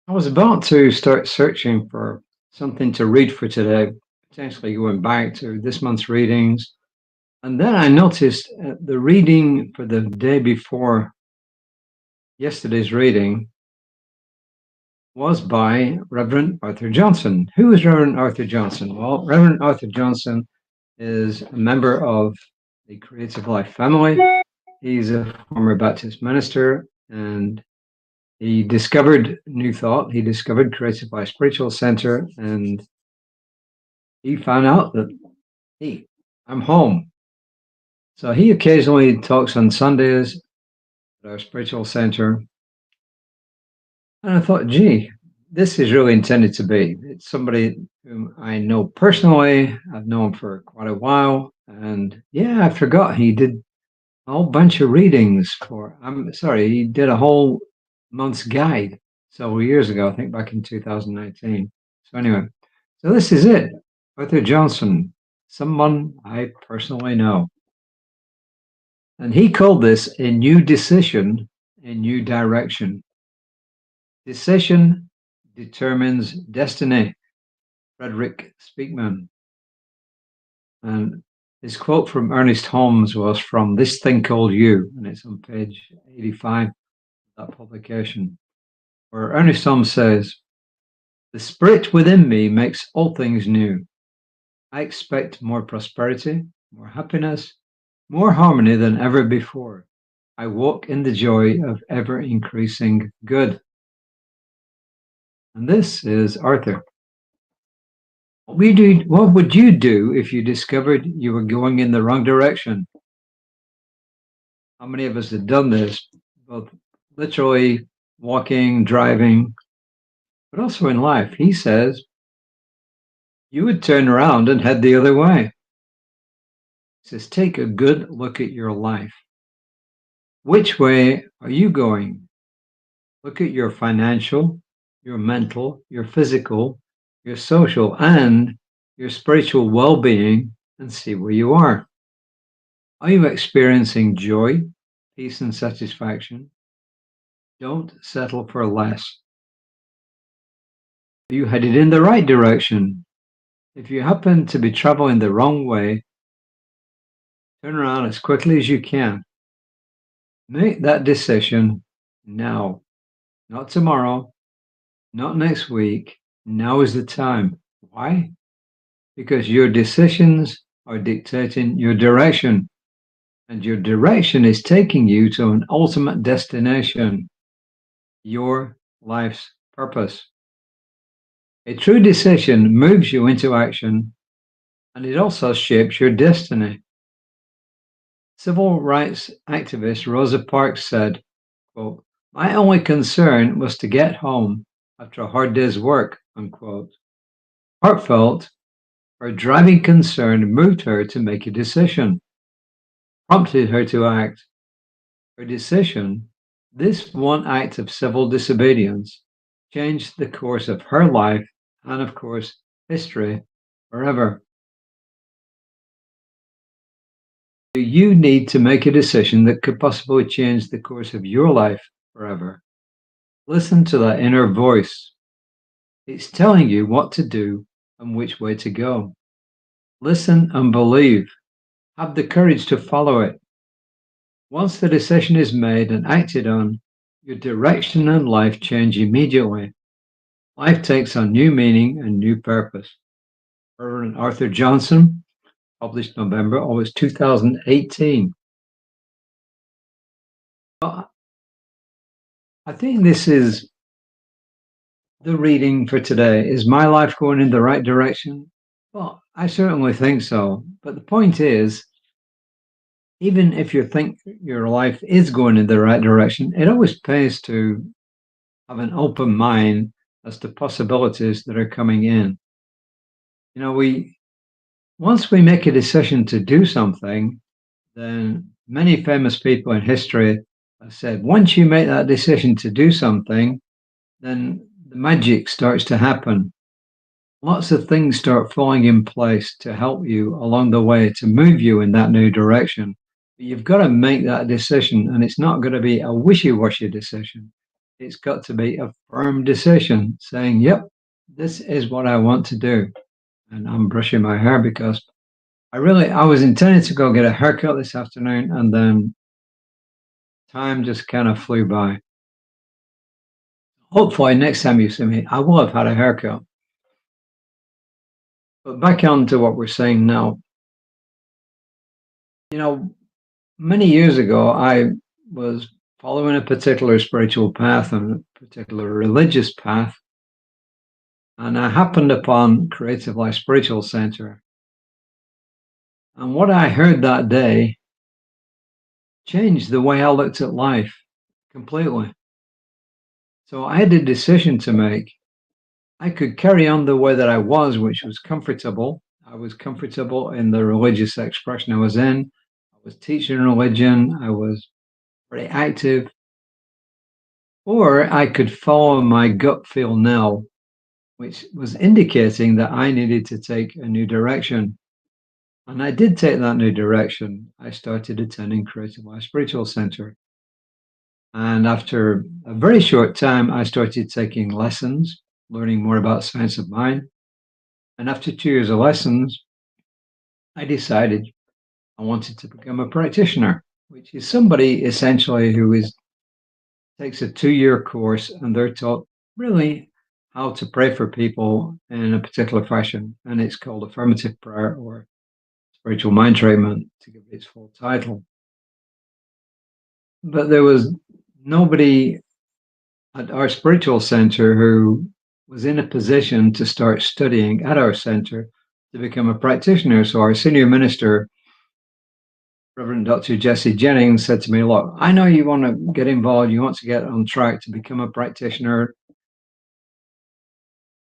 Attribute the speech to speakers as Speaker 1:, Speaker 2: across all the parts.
Speaker 1: I was about to start searching for something to read for today, potentially going back to this month's readings. And then I noticed the reading for the day before yesterday's reading was by Reverend Arthur Johnson. Who is Reverend Arthur Johnson? Well, Reverend Arthur Johnson is a member of the Creative Life family. He's a former Baptist minister and he discovered New Thought. He discovered Creative Life Spiritual Center, and he found out that, hey, I'm home. So he occasionally talks on Sundays at our spiritual center. And I thought, gee, this is really intended to be. It's somebody whom I know personally. I've known for quite a while. And yeah, I forgot he did a whole bunch of readings he did a whole month's guide several years ago, I think back in 2019. So anyway, so this is it. Arthur Johnson, someone I personally know. And he called this a new decision, a new direction. Decision determines destiny. Frederick Speakman. And his quote from Ernest Holmes was from This Thing Called You, and it's on page 85 of that publication, where Ernest Holmes says, "The spirit within me makes all things new. I expect more prosperity, more happiness, more harmony than ever before. I walk in the joy of ever-increasing good." And this is Arthur. What would you do if you discovered you were going in the wrong direction? How many of us have done this, both literally walking, driving, but also in life? He says you would turn around and head the other way. He says, take a good look at your life. Which way are you going? Look at your financial, your mental, your physical, your social, and your spiritual well-being, and see where you are. Are you experiencing joy, peace, and satisfaction? Don't settle for less. Are you headed in the right direction? If you happen to be traveling the wrong way, turn around as quickly as you can. Make that decision now, not tomorrow, not next week. Now is the time. Why? Because your decisions are dictating your direction, and your direction is taking you to an ultimate destination, your life's purpose. A true decision moves you into action, and it also shapes your destiny. Civil rights activist Rosa Parks said, quote, "My only concern was to get home after a hard day's work," unquote. Heartfelt, her driving concern moved her to make a decision, prompted her to act. Her decision, this one act of civil disobedience, changed the course of her life and, of course, history forever. You need to make a decision that could possibly change the course of your life forever. Listen to that inner voice. It's telling you what to do and which way to go. Listen and believe. Have the courage to follow it. Once the decision is made and acted on, your direction and life change immediately. Life takes on new meaning and new purpose. Reverend Arthur Johnson, published November, 2018. Well, I think this is the reading for today. Is my life going in the right direction? Well, I certainly think so. But the point is, even if you think your life is going in the right direction, it always pays to have an open mind as to possibilities that are coming in. You know, once we make a decision to do something, then many famous people in history have said, once you make that decision to do something, then the magic starts to happen. Lots of things start falling in place to help you along the way to move you in that new direction. But you've got to make that decision, and it's not going to be a wishy-washy decision. It's got to be a firm decision saying, yep, this is what I want to do. And I'm brushing my hair because I was intending to go get a haircut this afternoon, and then time just kind of flew by. Hopefully, next time you see me, I will have had a haircut. But back on to what we're saying now. You know, many years ago, I was following a particular spiritual path and a particular religious path, and I happened upon Creative Life Spiritual Center. And what I heard that day changed the way I looked at life completely. So I had a decision to make. I could carry on the way that I was, which was comfortable. I was comfortable in the religious expression I was in. I was teaching religion. I was very active. Or I could follow my gut feel now, which was indicating that I needed to take a new direction. And I did take that new direction. I started attending Creative Life Spiritual Center. And after a very short time, I started taking lessons, learning more about science of mind. And after 2 years of lessons, I decided I wanted to become a practitioner, which is somebody essentially takes a 2-year course and they're taught really how to pray for people in a particular fashion. And it's called affirmative prayer or spiritual mind treatment, to give it its full title. But there was nobody at our spiritual center who was in a position to start studying at our center to become a practitioner. So our senior minister, Reverend Dr. Jesse Jennings, said to me, look, I know you want to get involved, you want to get on track to become a practitioner,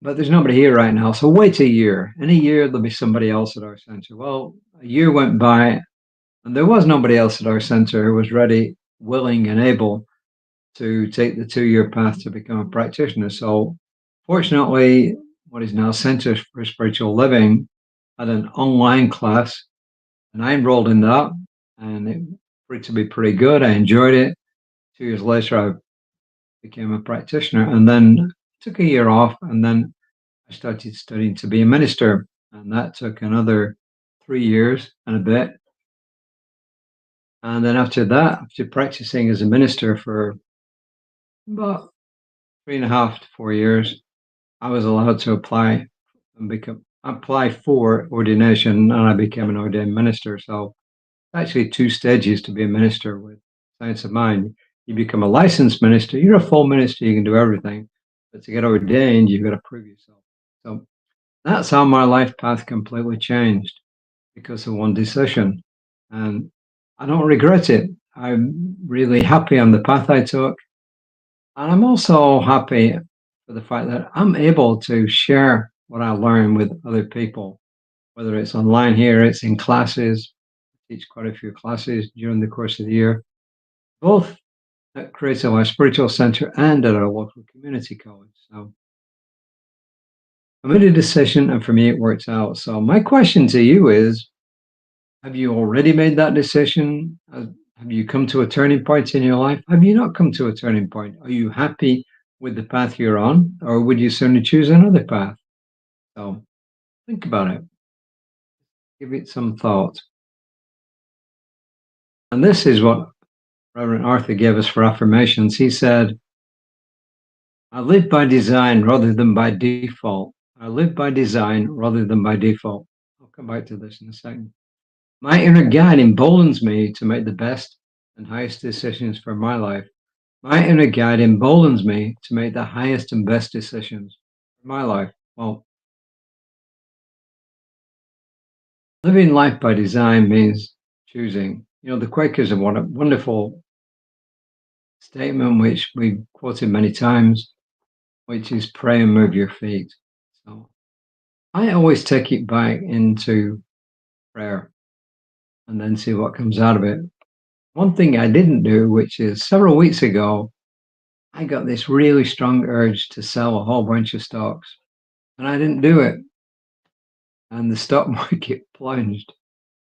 Speaker 1: but there's nobody here right now. So wait a year. In a year, there'll be somebody else at our center. Well, a year went by and there was nobody else at our center who was ready, willing, and able to take the 2-year path to become a practitioner. So fortunately, what is now Center for Spiritual Living had an online class, and I enrolled in that, and it proved to be pretty good. I enjoyed it. 2 years later, I became a practitioner, and then took a year off, and then I started studying to be a minister, and that took another 3 years and a bit. And then after that, after practicing as a minister for about 3.5 to 4 years, I was allowed to apply for ordination, and I became an ordained minister. So actually 2 stages to be a minister with Science of Mind. You become a licensed minister, you're a full minister, you can do everything. But to get ordained, you've got to prove yourself. So that's how my life path completely changed because of one decision. And I don't regret it. I'm really happy on the path I took. And I'm also happy for the fact that I'm able to share what I learn with other people, whether it's online here, it's in classes. I teach quite a few classes during the course of the year, both at Creative Life Spiritual Center and at our local community college. So I made a decision, and for me, it worked out. So my question to you is, have you already made that decision? Have you come to a turning point in your life? Have you not come to a turning point? Are you happy with the path you're on, or would you sooner choose another path? So think about it. Give it some thought. And this is what Reverend Arthur gave us for affirmations. He said, I live by design rather than by default. I live by design rather than by default. I'll come back to this in a second. My inner guide emboldens me to make the best and highest decisions for my life. My inner guide emboldens me to make the highest and best decisions for my life. Well, living life by design means choosing. You know, the Quakers have one wonderful statement, which we quoted many times, which is pray and move your feet. So I always take it back into prayer and then see what comes out of it. One thing I didn't do, which is several weeks ago, I got this really strong urge to sell a whole bunch of stocks, and I didn't do it. And the stock market plunged,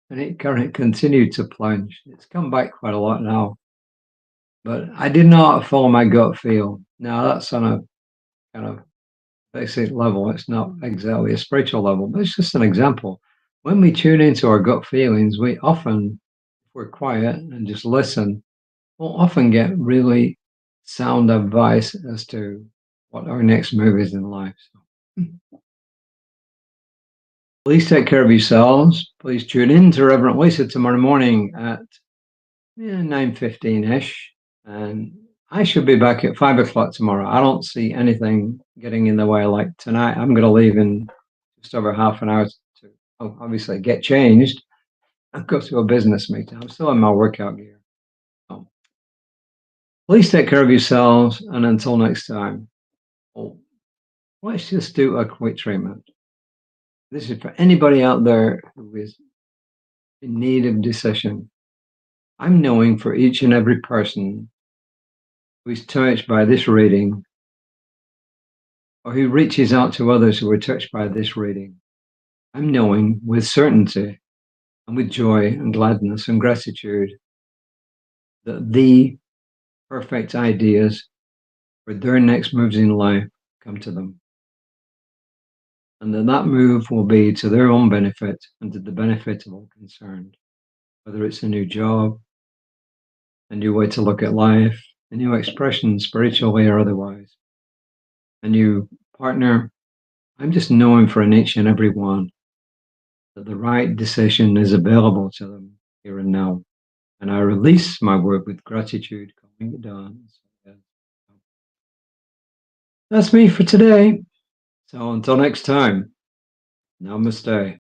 Speaker 1: and it continued to plunge. It's come back quite a lot now, but I did not follow my gut feel. Now, that's on a kind of basic level. It's not exactly a spiritual level, but it's just an example. When we tune into our gut feelings, we often, if we're quiet and just listen, we'll often get really sound advice as to what our next move is in life. So, please take care of yourselves. Please tune in to Reverend Lisa tomorrow morning at 9:15ish, and I should be back at 5 o'clock tomorrow. I don't see anything getting in the way. Like tonight, I'm going to leave in just over half an hour to obviously get changed and go to a business meeting. I'm still in my workout gear. So please take care of yourselves, and until next time, well, let's just do a quick treatment. This is for anybody out there who is in need of decision. I'm knowing for each and every person who is touched by this reading or who reaches out to others who are touched by this reading, I'm knowing with certainty and with joy and gladness and gratitude that the perfect ideas for their next moves in life come to them. And that move will be to their own benefit and to the benefit of all concerned, whether it's a new job, a new way to look at life, a new expression, spiritually or otherwise, a new partner. I'm just knowing for each and every one that the right decision is available to them here and now. And I release my word with gratitude, calling it done. That's me for today. So until next time, namaste.